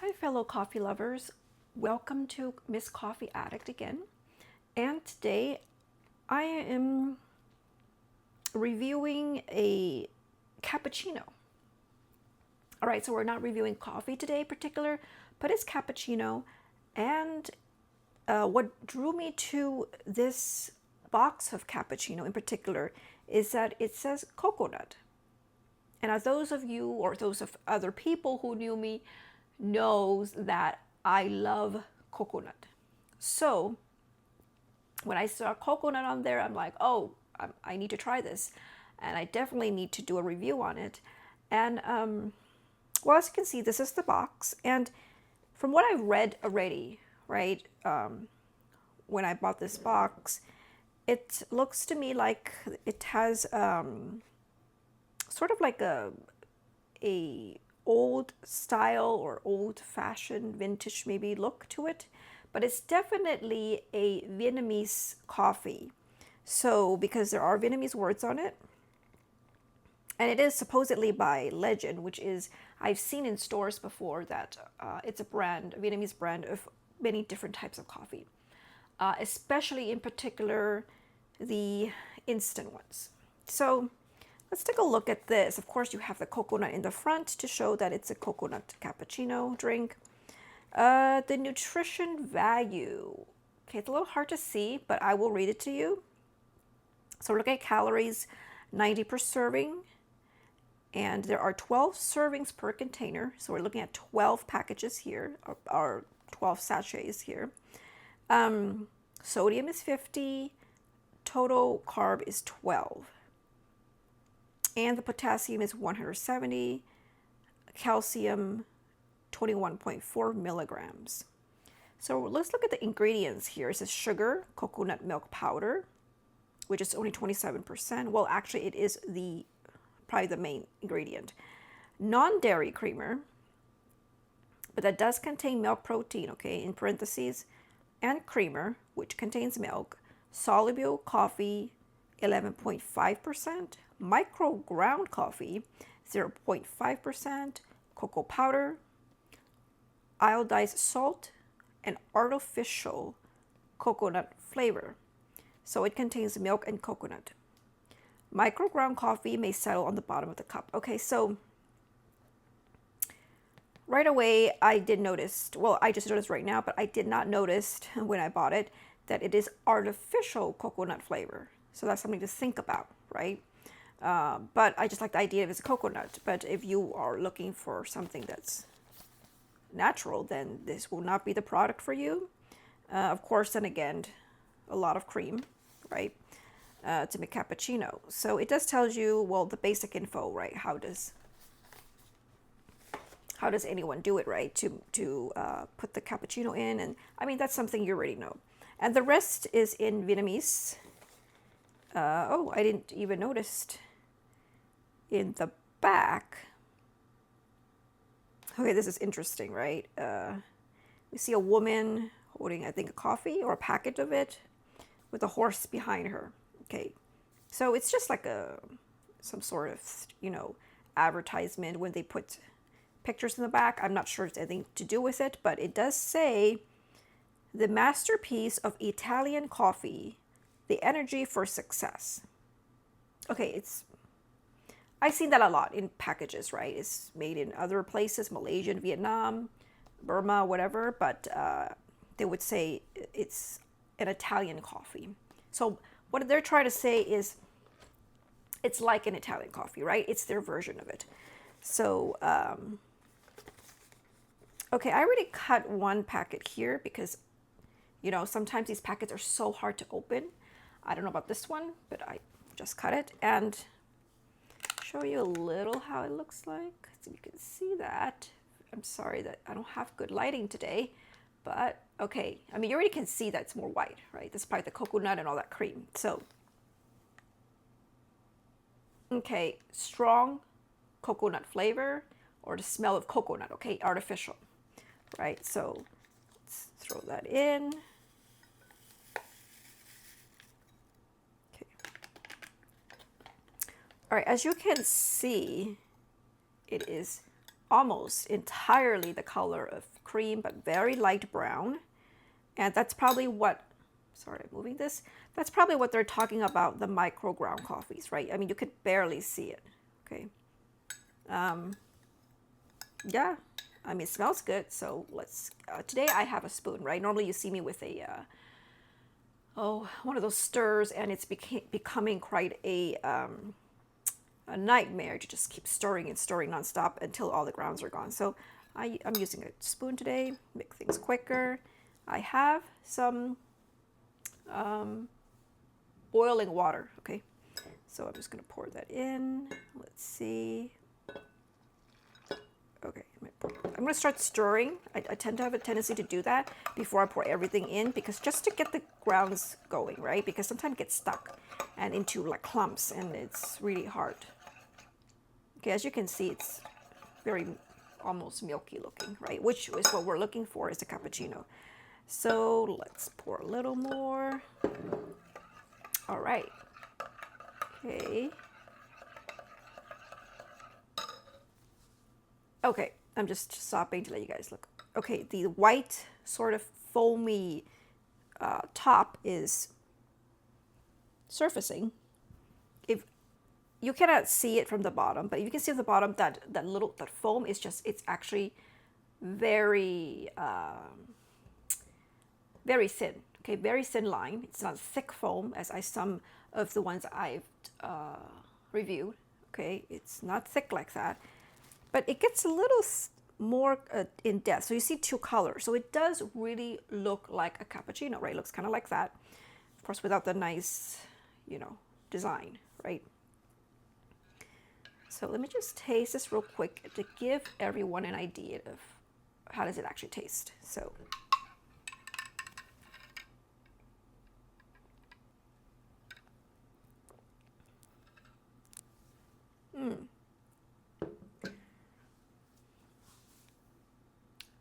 Hi, fellow coffee lovers. Welcome to Miss Coffee Addict again. And today I am reviewing a cappuccino. All right, so we're not reviewing coffee today in particular, but it's cappuccino. And what drew me to this box of cappuccino in particular is that it says coconut. And as those of you or those of other people who knew me knows that I love coconut. So when I saw coconut on there, I'm like, oh, I need to try this. And I definitely need to do a review on it. And well, as you can see, this is the box. And from what I've read already, right, when I bought this box, it looks to me like it has sort of like a old style or old fashioned vintage maybe look to it, but it's definitely a Vietnamese coffee. So because there are Vietnamese words on it, and it is supposedly by Legend, which is I've seen in stores before that it's a brand, a Vietnamese brand of many different types of coffee, especially in particular the instant ones. So let's take a look at this. Of course, you have the coconut in the front to show that it's a coconut cappuccino drink. The nutrition value. Okay, it's a little hard to see, but I will read it to you. So we're looking at calories, 90 per serving. And there are 12 servings per container. So we're looking at 12 packages here, or 12 sachets here. Sodium is 50. Total carb is 12. And the potassium is 170, calcium 21.4 milligrams. So let's look at the ingredients here. It says sugar, coconut milk powder, which is only 27%. Well, actually, it is probably the main ingredient. Non-dairy creamer, but that does contain milk protein, okay, in parentheses, and creamer, which contains milk. Soluble coffee, 11.5%. Micro ground coffee, 0.5%, cocoa powder, iodized salt, and artificial coconut flavor. So it contains milk and coconut. Micro ground coffee may settle on the bottom of the cup. Okay, so right away I did notice, well, I just noticed right now, but I did not notice when I bought it that it is artificial coconut flavor. So that's something to think about, right? But I just like the idea of it's a coconut. But if you are looking for something that's natural, then this will not be the product for you. Of course, then again, a lot of cream, right, to make cappuccino. So it does tell you, well, the basic info, right? How does anyone do it, right? To put the cappuccino in, and I mean that's something you already know. And the rest is in Vietnamese. Oh, I didn't even notice in the back. Okay, this is interesting, right? We see a woman holding, I think, a coffee or a packet of it with a horse behind her. Okay, so it's just like some sort of, advertisement when they put pictures in the back. I'm not sure it's anything to do with it, but it does say the masterpiece of Italian coffee, the energy for success. Okay, I've seen that a lot in packages, right? It's made in other places, Malaysia, Vietnam, Burma, whatever, but they would say it's an Italian coffee. So what they're trying to say is it's like an Italian coffee, right? It's their version of it. So, okay, I already cut one packet here because, sometimes these packets are so hard to open. I don't know about this one, but I just cut it and show you a little how it looks like so you can see that. I'm sorry that I don't have good lighting today, but okay. I mean, you already can see that it's more white, right? Despite the coconut and all that cream. So, okay, strong coconut flavor or the smell of coconut, okay, artificial, right? So let's throw that in. All right, as you can see, it is almost entirely the color of cream, but very light brown. And that's probably what, sorry, I'm moving this. That's probably what they're talking about, the micro ground coffees, right? I mean, you could barely see it, okay? Yeah, I mean, it smells good. So let's, today I have a spoon, right? Normally you see me with a, one of those stirs, and it's becoming quite a nightmare to just keep stirring and stirring nonstop until all the grounds are gone. So I'm using a spoon today, make things quicker. I have some boiling water, okay? So I'm just gonna pour that in. Let's see. Okay, I'm gonna start stirring. I tend to have a tendency to do that before I pour everything in, because just to get the grounds going, right? Because sometimes it gets stuck and into like clumps, and it's really hard. Okay, as you can see, it's very almost milky looking, right? Which is what we're looking for, is a cappuccino. So let's pour a little more. All right. Okay. Okay, I'm just stopping to let you guys look. Okay, the white sort of foamy top is surfacing. If you cannot see it from the bottom, but you can see at the bottom that that foam is just, it's actually very very thin. Okay, very thin line. It's not thick foam as some of the ones I've reviewed. Okay, it's not thick like that, but it gets a little more in depth. So you see two colors. So it does really look like a cappuccino, right? It looks kind of like that, of course, without the nice, design, right? So let me just taste this real quick to give everyone an idea of how does it actually taste. So.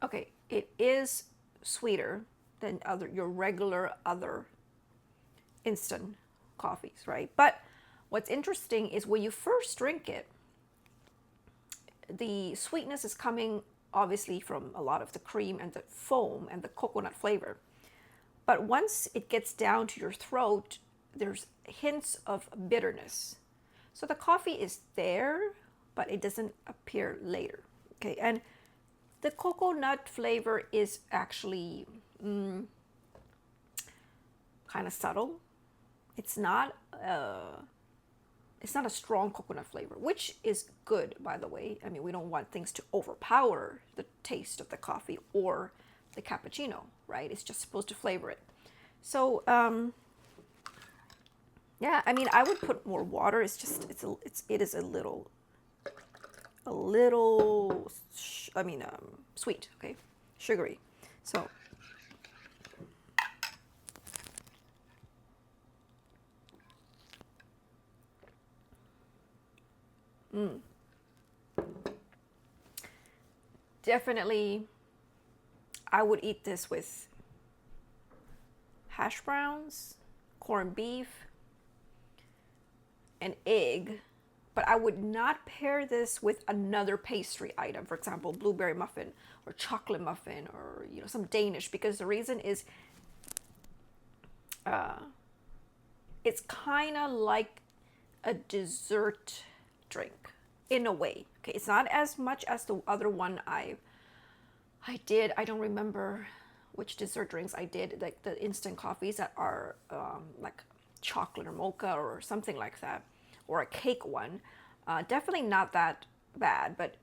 Okay, it is sweeter than your regular other instant coffees, right? But what's interesting is when you first drink it, the sweetness is coming obviously from a lot of the cream and the foam and the coconut flavor. But once it gets down to your throat, there's hints of bitterness. So the coffee is there, but it doesn't appear later. Okay, and the coconut flavor is actually kind of subtle. It's not a strong coconut flavor, which is good, by the way. I mean, we don't want things to overpower the taste of the coffee or the cappuccino, right? It's just supposed to flavor it. So yeah, I mean, I would put more water. It's just it is a little sweet, okay, sugary. So definitely I would eat this with hash browns, corned beef, an egg, but I would not pair this with another pastry item, for example, blueberry muffin or chocolate muffin, or some Danish, because the reason is it's kind of like a dessert drink in a way. Okay, it's not as much as the other one I did. I don't remember which dessert drinks I did, like the instant coffees that are like chocolate or mocha or something like that, or a cake one. Definitely not that bad, but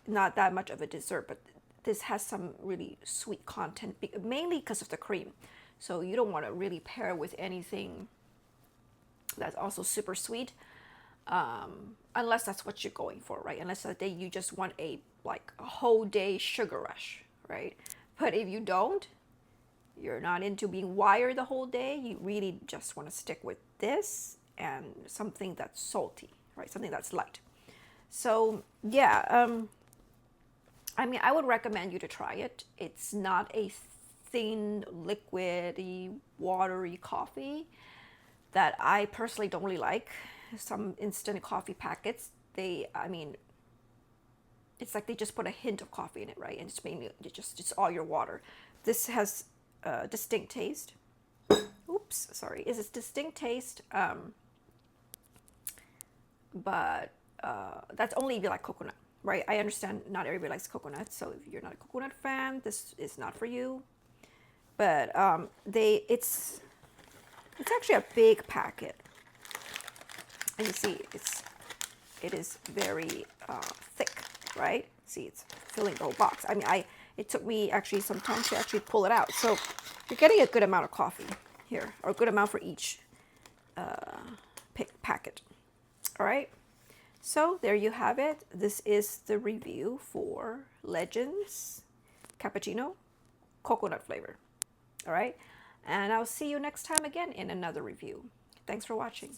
not that much of a dessert. But this has some really sweet content, mainly because of the cream. So you don't want to really pair with anything that's also super sweet, unless that's what you're going for, right? Unless that day you just want a whole day sugar rush, right? But if you don't, you're not into being wired the whole day, you really just want to stick with this and something that's salty, right? Something that's light. So yeah, I mean, I would recommend you to try it. It's not a thin, liquidy, watery coffee that I personally don't really like. Some instant coffee packets, I mean, It's like they just put a hint of coffee in it, right? And it's mainly just all your water. This has a distinct taste. Oops, sorry. It's a distinct taste, but that's only if you like coconut, right? I understand not everybody likes coconut, so if you're not a coconut fan, this is not for you. But it's actually a big packet, and you see it is very thick, right? See, it's filling the whole box. I mean, it took me actually some time to actually pull it out. So you're getting a good amount of coffee here, or a good amount for each packet. All right. So there you have it. This is the review for Legends Cappuccino Coconut flavor. All right. And I'll see you next time again in another review. Thanks for watching.